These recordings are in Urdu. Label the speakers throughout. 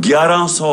Speaker 1: 1100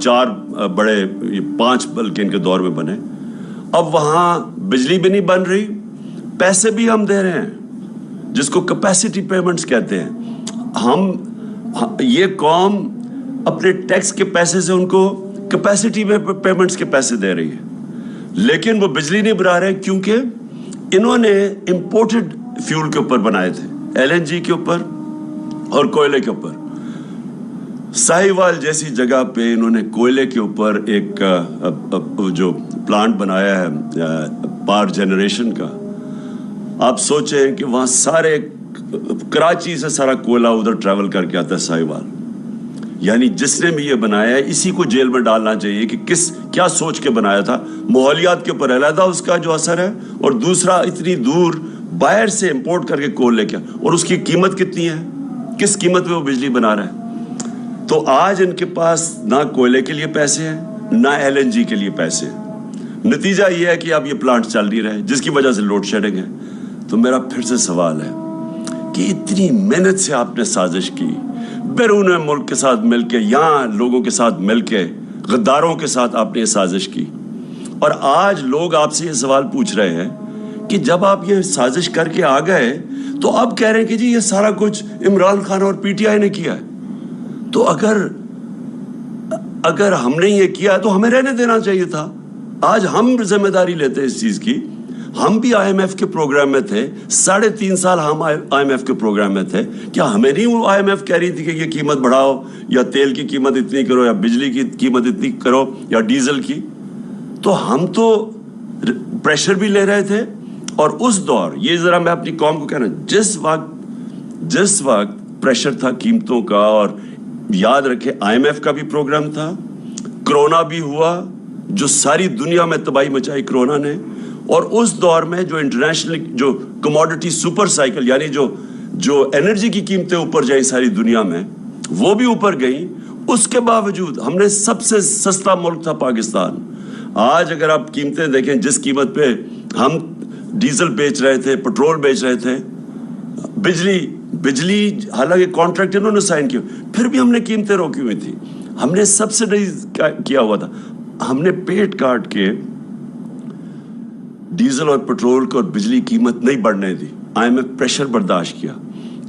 Speaker 1: چار بڑے 5 بلکہ ان کے دور میں بنے. اب وہاں بجلی بھی نہیں بن رہی, پیسے بھی ہم دے رہے ہیں جس کو کیپیسٹی پیمنٹس کہتے ہیں. ہم یہ قوم اپنے ٹیکس کے پیسے سے ان کو کیپیسٹی میں پیمنٹس کے پیسے دے رہی ہے, لیکن وہ بجلی نہیں بنا رہے کیونکہ انہوں نے امپورٹڈ فیول کے اوپر بنائے تھے, LNG کے اوپر اور کوئلے کے اوپر. ساہیوال جیسی جگہ پہ انہوں نے کوئلے کے اوپر ایک جو پلانٹ بنایا ہے پاور جنریشن کا. آپ سوچیں کہ وہاں سارے کراچی سے سارا کوئلہ ادھر ٹریول کر کے آتا ہے ساہیوال. یعنی جس نے بھی یہ بنایا ہے اسی کو جیل میں ڈالنا چاہیے کہ کیا سوچ کے بنایا تھا. ماحولیات کے اوپر علیحدہ اس کا جو اثر ہے, اور دوسرا اتنی دور باہر سے امپورٹ کر کے کول لے کے, اور اس کی قیمت کتنی ہے, کس قیمت پہ وہ بجلی بنا رہا ہے. تو آج ان کے پاس نہ کوئلے کے لیے پیسے ہیں نہ LNG کے لیے پیسے ہیں. نتیجہ یہ ہے کہ اب یہ پلانٹ چل نہیں رہے جس کی وجہ سے لوڈ شیڈنگ ہے. تو میرا پھر سے سوال ہے کہ اتنی محنت سے آپ نے سازش کی, بیرون ملک کے ساتھ مل کے, یہاں لوگوں کے ساتھ مل کے, غداروں کے ساتھ آپ نے یہ سازش کی, اور آج لوگ آپ سے یہ سوال پوچھ رہے ہیں کہ جب آپ یہ سازش کر کے آ گئے تو اب کہہ رہے ہیں کہ جی یہ سارا کچھ عمران خان اور PTI نے کیا ہے. تو اگر ہم نے یہ کیا تو ہمیں رہنے دینا چاہیے تھا. آج ہم ذمہ داری لیتے ہیں اس چیز کی. ہم بھی IMF کے پروگرام میں تھے, 3.5 سال ہم IMF کے پروگرام میں تھے. کیا ہمیں نہیں وہ IMF کہہ رہی تھی کہ یہ قیمت بڑھاؤ, یا تیل کی قیمت اتنی کرو, یا بجلی کی قیمت اتنی کرو, یا ڈیزل کی؟ تو ہم تو پریشر بھی لے رہے تھے. اور اس دور, یہ ذرا میں اپنی قوم کو کہنا, جس وقت پریشر تھا قیمتوں کا, اور یاد رکھے IMF کا بھی پروگرام تھا, کرونا بھی ہوا جو ساری دنیا میں تباہی مچائی کرونا نے, اور اس دور میں جو انٹرنیشنل جو کموڈٹی سپر سائیکل, یعنی جو انرجی کی قیمتیں اوپر جائیں ساری دنیا میں, وہ بھی اوپر گئیں. اس کے باوجود ہم نے سب سے سستا ملک تھا پاکستان. آج اگر آپ قیمتیں دیکھیں, جس قیمت پہ ہم ڈیزل بیچ رہے تھے, پٹرول بیچ رہے تھے, بجلی حالانکہ کانٹریکٹ انہوں نے سائن کیا, پھر بھی ہم نے قیمتیں روکی ہوئی تھی. ہم نے سبسڈائز کیا ہوا تھا. ہم نے پیٹ کاٹ کے ڈیزل اور پٹرول کو اور بجلی قیمت نہیں بڑھنے دی. IMF پریشر برداشت کیا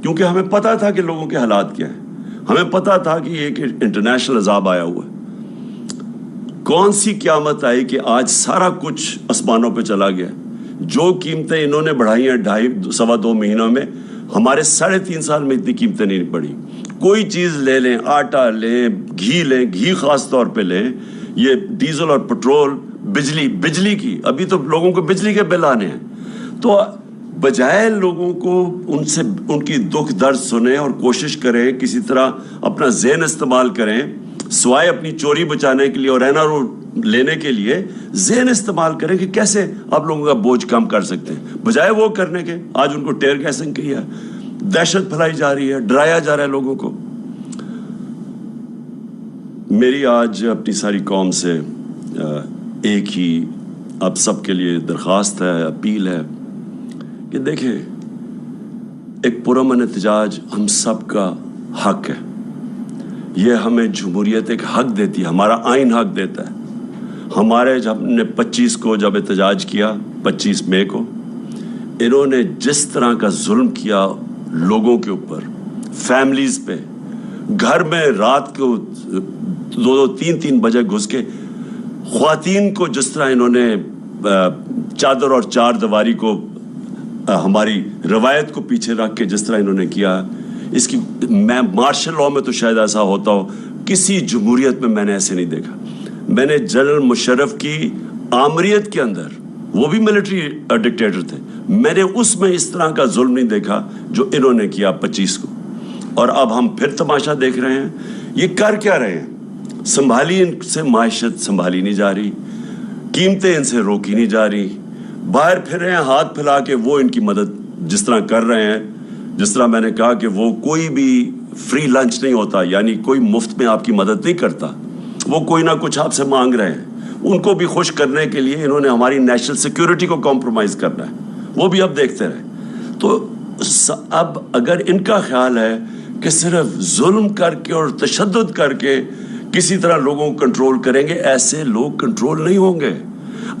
Speaker 1: کیونکہ ہمیں پتا تھا کہ لوگوں کے حالات کیا ہیں. ہمیں پتا تھا کہ یہ ایک انٹرنیشنل عذاب آیا ہوا ہے. کون سی قیامت آئی کہ آج سارا کچھ آسمانوں پہ چلا گیا. جو قیمتیں انہوں نے بڑھائی ہیں 2.5 مہینوں میں, ہمارے 3.5 سال میں اتنی قیمتیں نہیں بڑھی. کوئی چیز لے لیں, آٹا لیں, گھی خاص طور پہ لیں, یہ ڈیزل اور پٹرول, بجلی کی, ابھی تو لوگوں کو بجلی کے بل آنے ہیں. تو بجائے لوگوں کو ان کی دکھ درد سنیں اور کوشش کریں کسی طرح اپنا ذہن استعمال کریں, سوائے اپنی چوری بچانے کے لیے اور NRO لینے کے لیے ذہن استعمال کریں کہ کیسے آپ لوگوں کا بوجھ کم کر سکتے ہیں. بجائے وہ کرنے کے آج ان کو ٹیئر گیسنگ کی ہے, دہشت پھیلائی جا رہی ہے, ڈرایا جا رہا ہے لوگوں کو. میری آج اپنی ساری قوم سے ایک ہی آپ سب کے لیے درخواست ہے, اپیل ہے کہ دیکھیں, ایک پرامن احتجاج ہم سب کا حق ہے. یہ ہمیں جمہوریت ایک حق دیتی ہے, ہمارا آئین حق دیتا ہے. ہمارے جب نے 25 کو جب احتجاج کیا, 25 مئی کو, انہوں نے جس طرح کا ظلم کیا لوگوں کے اوپر, فیملیز پہ, گھر میں رات کو 2-3 بجے گھس کے خواتین کو جس طرح انہوں نے چادر اور 4 دیواری کو, ہماری روایت کو پیچھے رکھ کے جس طرح انہوں نے کیا, اس کی میں مارشل لاء میں تو شاید ایسا ہوتا ہو, کسی جمہوریت میں نے ایسے نہیں دیکھا. میں نے جنرل مشرف کی آمریت کے اندر, وہ بھی ملٹری ڈکٹیٹر تھے, میں نے اس میں اس طرح کا ظلم نہیں دیکھا جو انہوں نے کیا 25 کو. اور اب ہم پھر تماشا دیکھ رہے ہیں. یہ کر کیا رہے ہیں؟ سنبھالی ان سے معیشت سنبھالی نہیں جا رہی, قیمتیں ان سے روکی نہیں جا رہی, باہر پھر رہے ہیں ہاتھ پھیلا کے. وہ ان کی مدد جس طرح کر رہے ہیں, جس طرح میں نے کہا کہ وہ کوئی بھی فری لنچ نہیں ہوتا, یعنی کوئی مفت میں آپ کی مدد نہیں کرتا, وہ کوئی نہ کچھ آپ سے مانگ رہے ہیں. ان کو بھی خوش کرنے کے لیے انہوں نے ہماری نیشنل سیکیورٹی کو کمپرومائز کرنا ہے, وہ بھی اب دیکھتے رہے. تو اب اگر ان کا خیال ہے کہ صرف ظلم کر کے اور تشدد کر کے کسی طرح لوگوں کو کنٹرول کریں گے. ایسے لوگ کنٹرول نہیں ہوں گے.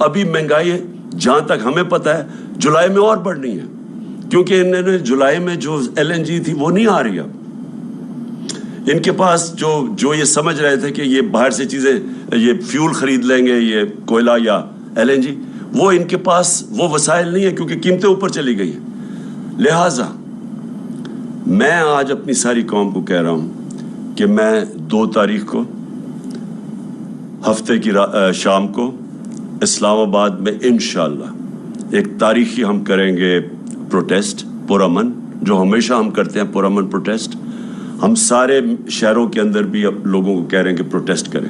Speaker 1: ابھی مہنگائی جہاں تک ہمیں پتہ ہے جولائی میں اور بڑھنی ہے, کیونکہ انہوں نے جولائی میں جو LNG تھی وہ نہیں آ رہی. اب ان کے پاس جو یہ سمجھ رہے تھے کہ یہ باہر سے چیزیں, یہ فیول خرید لیں گے, یہ کوئلہ یا LNG, وہ ان کے پاس وہ وسائل نہیں ہے, کیونکہ قیمتیں اوپر چلی گئی ہیں. لہٰذا میں آج اپنی ساری قوم کو کہہ رہا ہوں کہ میں 2 تاریخ کو ہفتے کی شام کو اسلام آباد میں انشاءاللہ ایک تاریخی ہم کریں گے پروٹیسٹ پرامن, جو ہمیشہ ہم کرتے ہیں پرامن پروٹیسٹ. ہم سارے شہروں کے اندر بھی اب لوگوں کو کہہ رہے ہیں کہ پروٹیسٹ کریں.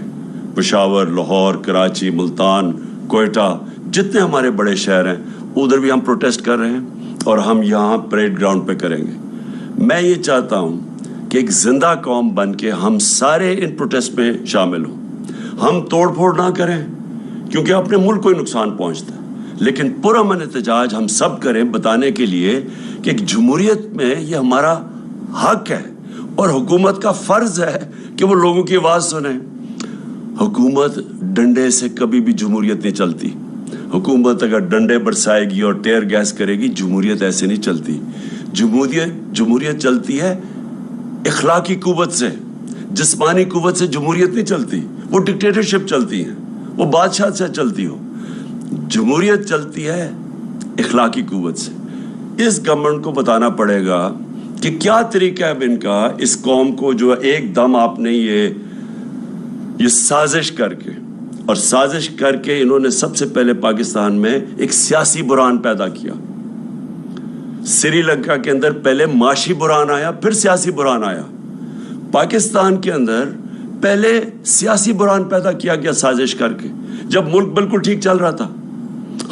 Speaker 1: پشاور, لاہور, کراچی, ملتان, کوئٹہ, جتنے ہمارے بڑے شہر ہیں ادھر بھی ہم پروٹیسٹ کر رہے ہیں, اور ہم یہاں پریڈ گراؤنڈ پہ کریں گے. میں یہ چاہتا ہوں کہ ایک زندہ قوم بن کے ہم سارے ان پروٹیسٹ میں شامل ہوں. ہم توڑ پھوڑ نہ کریں کیونکہ اپنے ملک کو ہی نقصان پہنچتا ہے, لیکن پرامن احتجاج ہم سب کریں بتانے کے لیے کہ ایک جمہوریت میں یہ ہمارا حق ہے اور حکومت کا فرض ہے کہ وہ لوگوں کی آواز سنیں. حکومت ڈنڈے سے کبھی بھی جمہوریت نہیں چلتی. حکومت اگر ڈنڈے برسائے گی اور ٹیئر گیس کرے گی, جمہوریت ایسے نہیں چلتی. جمہوریت چلتی ہے اخلاقی قوت سے, جسمانی قوت سے جمہوریت نہیں چلتی. وہ ڈکٹیٹرشپ چلتی ہے, وہ بادشاہ سے چلتی ہو. جمہوریت چلتی ہے اخلاقی قوت سے. اس گورنمنٹ کو بتانا پڑے گا کہ کیا طریقہ ہے ان کا, اس قوم کو جو ایک دم آپ نے یہ سازش کر کے انہوں نے سب سے پہلے پاکستان میں ایک سیاسی بحران پیدا کیا. سری لنکا کے اندر پہلے معاشی بحران آیا, پھر سیاسی بحران آیا. پاکستان کے اندر پہلے سیاسی بحران پیدا کیا گیا سازش کر کے, جب ملک بالکل ٹھیک چل رہا تھا.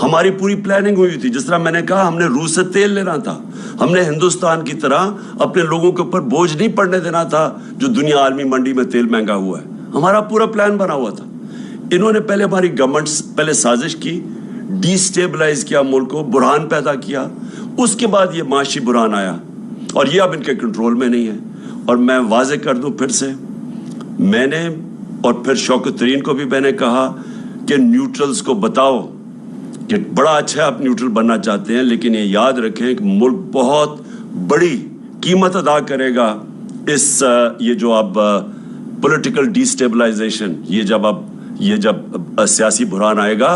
Speaker 1: ہماری پوری پلاننگ ہوئی تھی, جس طرح میں نے کہا ہم نے روس سے تیل لینا تھا, ہم نے ہندوستان کی طرح اپنے لوگوں کے اوپر بوجھ نہیں پڑنے دینا تھا جو دنیا عالمی منڈی میں تیل مہنگا ہوا ہے. ہمارا پورا پلان بنا ہوا تھا. انہوں نے پہلے ہماری گورنمنٹ پہلے سازش کی, ڈی سٹیبلائز کیا ملک کو, بحران پیدا کیا. اس کے بعد یہ معاشی بحران آیا اور یہ اب ان کے کنٹرول میں نہیں ہے. اور میں واضح کر دوں پھر سے, میں نے اور پھر شوکت ترین کو بھی میں نے کہا کہ نیوٹرلز کو بتاؤ کہ بڑا اچھا آپ نیوٹرل بننا چاہتے ہیں, لیکن یہ یاد رکھیں کہ ملک بہت بڑی قیمت ادا کرے گا اس یہ جو اب پولیٹیکل ڈی سٹیبلائزیشن, یہ جب سیاسی بحران آئے گا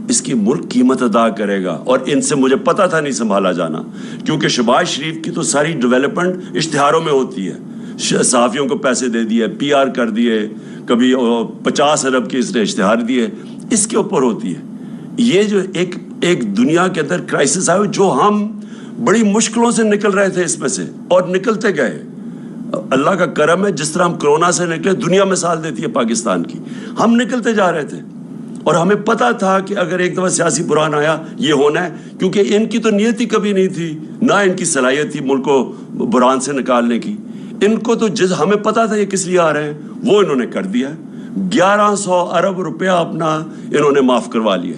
Speaker 1: اس کی ملک قیمت ادا کرے گا. اور ان سے مجھے پتا تھا نہیں سنبھالا جانا, کیونکہ شہباز شریف کی تو ساری ڈیولپمنٹ اشتہاروں میں ہوتی ہے. صحافیوں کو پیسے دے دیے, PR کر دیے, کبھی 50 ارب کے اس نے اشتہار دیے, اس کے اوپر ہوتی ہے. یہ جو ایک دنیا کے اندر کرائسس آئے جو ہم بڑی مشکلوں سے نکل رہے تھے اس میں سے, اور نکلتے گئے. اللہ کا کرم ہے, جس طرح ہم کرونا سے نکلے, دنیا مثال دیتی ہے پاکستان کی. ہم نکلتے جا رہے تھے اور ہمیں پتا تھا کہ اگر ایک دفعہ سیاسی بحران آیا یہ ہونا ہے, کیونکہ ان کی تو نیت ہی کبھی نہیں تھی, نہ ان کی صلاحیت تھی ملک کو بحران سے نکالنے کی. ان کو تو ہمیں پتا تھا یہ کس لیے آ رہے ہیں, وہ انہوں نے کر دیا. 1100 ارب روپیہ اپنا انہوں نے معاف کروا لیا.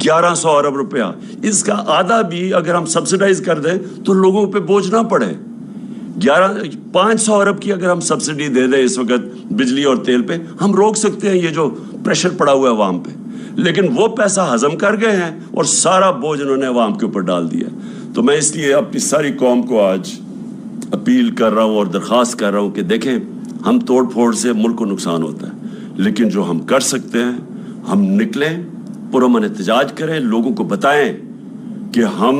Speaker 1: 1100 ارب روپیہ, اس کا آدھا بھی اگر ہم سبسڈائز کر دیں تو لوگوں پہ بوجھ نہ پڑے. 500 ارب کی اگر ہم سبسڈی دے دیں اس وقت بجلی اور تیل پہ, ہم روک سکتے ہیں یہ جو پریشر پڑا ہوا ہے عوام پہ. لیکن وہ پیسہ ہضم کر گئے ہیں اور سارا بوجھ انہوں نے عوام کے اوپر ڈال دیا. تو میں اس لیے اپنی ساری قوم کو آج اپیل کر رہا ہوں اور درخواست کر رہا ہوں کہ دیکھیں, ہم توڑ پھوڑ سے ملک کو نقصان ہوتا ہے, لیکن جو ہم کر سکتے ہیں ہم نکلیں, پرامن احتجاج کریں, لوگوں کو بتائیں کہ ہم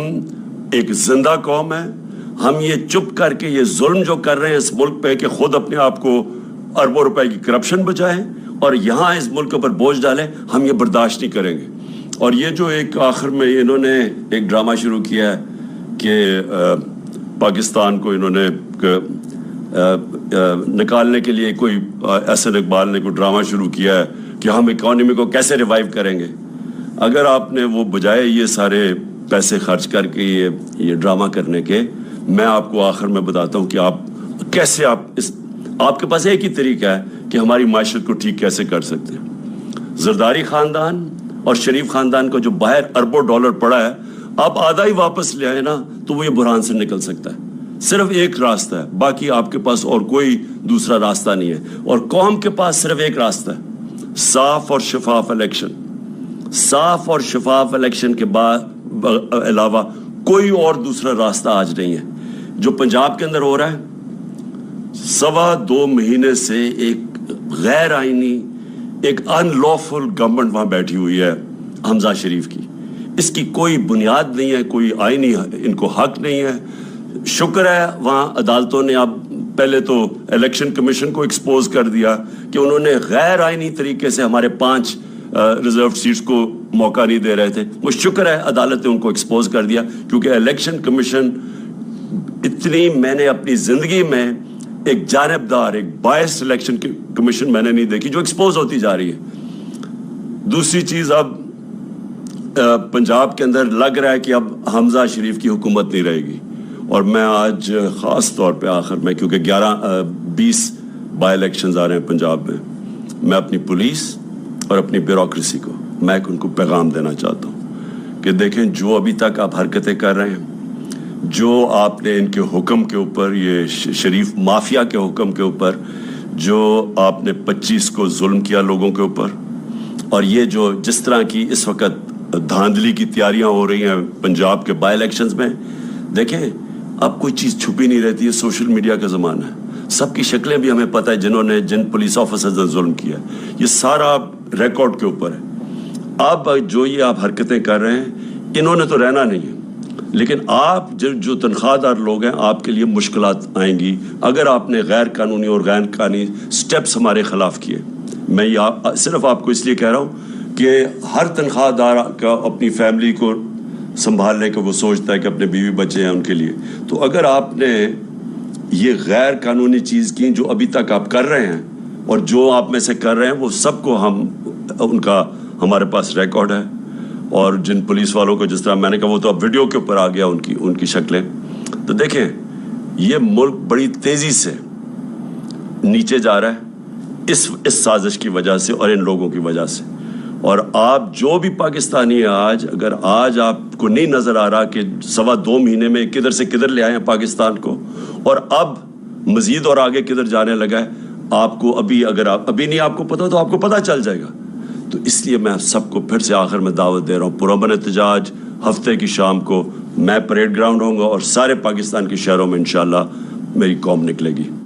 Speaker 1: ایک زندہ قوم ہے. ہم یہ چپ کر کے یہ ظلم جو کر رہے ہیں اس ملک پہ کہ خود اپنے آپ کو اربوں روپے کی کرپشن بچائیں اور یہاں اس ملک پر بوجھ ڈالیں, ہم یہ برداشت نہیں کریں گے. اور یہ جو ایک آخر میں انہوں نے ایک ڈرامہ شروع کیا ہے کہ پاکستان کو انہوں نے نکالنے کے لیے کوئی احسن اقبال نے کوئی ڈرامہ شروع کیا ہے کہ ہم اکانومی کو کیسے ریوائیو کریں گے. اگر آپ نے وہ بجائے یہ سارے پیسے خرچ کر کے یہ ڈرامہ کرنے کے, میں آپ کو آخر میں بتاتا ہوں کہ آپ کیسے آپ کے پاس ایک ہی طریقہ ہے کہ ہماری معیشت کو ٹھیک کیسے کر سکتے ہیں. زرداری خاندان اور شریف خاندان کو جو باہر اربوں ڈالر پڑا ہے, آپ آدھا ہی واپس لے آئے نا تو وہ یہ بحران سے نکل سکتا ہے. صرف ایک راستہ ہے, باقی آپ کے پاس اور کوئی دوسرا راستہ نہیں ہے. اور قوم کے پاس صرف ایک راستہ ہے, صاف اور شفاف الیکشن. صاف اور شفاف الیکشن کے بعد علاوہ کوئی اور دوسرا راستہ آج نہیں ہے. جو پنجاب کے اندر ہو رہا ہے, 2.25 مہینے سے ایک غیر آئینی, ایک ان لافل گورنمنٹ وہاں بیٹھی ہوئی ہے حمزہ شریف کی. اس کی کوئی بنیاد نہیں ہے, کوئی آئینی ان کو حق نہیں ہے. شکر ہے وہاں عدالتوں نے اب پہلے تو الیکشن کمیشن کو ایکسپوز کر دیا کہ انہوں نے غیر آئینی طریقے سے ہمارے 5 ریزروڈ سیٹس کو موقع نہیں دے رہے تھے. وہ شکر ہے عدالت نے ان کو ایکسپوز کر دیا, کیونکہ الیکشن کمیشن اتنی, میں نے اپنی زندگی میں ایک جانبدار, ایک بائس الیکشن کمیشن میں نے نہیں دیکھی جو ایکسپوز ہوتی جا رہی ہے. دوسری چیز, اب پنجاب کے اندر لگ رہا ہے کہ اب حمزہ شریف کی حکومت نہیں رہے گی. اور میں آج خاص طور پہ آخر میں, کیونکہ 20 بائی الیکشنز آ رہے ہیں پنجاب میں اپنی پولیس اور اپنی بیوروکریسی کو میں ان کو پیغام دینا چاہتا ہوں کہ دیکھیں, جو ابھی تک آپ حرکتیں کر رہے ہیں, جو آپ نے ان کے حکم کے اوپر, یہ شریف مافیا کے حکم کے اوپر جو آپ نے 25 کو ظلم کیا لوگوں کے اوپر, اور یہ جو جس طرح کی اس وقت دھاندلی کی تیاریاں ہو رہی ہیں پنجاب کے بائی الیکشنز میں, دیکھیں اب کوئی چیز چھپی نہیں رہتی ہے. سوشل میڈیا کا زمانہ ہے, سب کی شکلیں بھی ہمیں پتہ ہے جن پولیس آفیسرز نے ظلم کیا, یہ سارا ریکارڈ کے اوپر ہے. اب جو یہ آپ حرکتیں کر رہے ہیں, انہوں نے تو رہنا نہیں ہے, لیکن آپ جو تنخواہ دار لوگ ہیں, آپ کے لیے مشکلات آئیں گی اگر آپ نے غیر قانونی اور غیر قانونی سٹیپس ہمارے خلاف کیے. میں یہ صرف آپ کو اس لیے کہہ رہا ہوں کہ ہر تنخواہ دار کا اپنی فیملی کو سنبھالنے کا وہ سوچتا ہے کہ اپنے بیوی بچے ہیں ان کے لیے. تو اگر آپ نے یہ غیر قانونی چیز کی جو ابھی تک آپ کر رہے ہیں, اور جو آپ میں سے کر رہے ہیں, وہ سب کو ان کا ہمارے پاس ریکارڈ ہے. اور جن پولیس والوں کو جس طرح میں نے کہا, وہ تو اب ویڈیو کے اوپر آ گیا ان کی شکلیں. تو دیکھیں یہ ملک بڑی تیزی سے نیچے جا رہا ہے اس سازش کی وجہ سے اور ان لوگوں کی وجہ سے. اور آپ جو بھی پاکستانی ہیں آج, اگر آج آپ کو نہیں نظر آ رہا کہ 2.25 مہینے میں کدھر سے کدھر لے آئے ہیں پاکستان کو, اور اب مزید اور آگے کدھر جانے لگا ہے, آپ کو اگر آپ ابھی نہیں آپ کو پتا تو آپ کو پتا چل جائے گا. تو اس لیے میں سب کو پھر سے آخر میں دعوت دے رہا ہوں, پرامن احتجاج ہفتے کی شام کو میں پریڈ گراؤنڈ ہوں گا, اور سارے پاکستان کے شہروں میں انشاءاللہ میری قوم نکلے گی.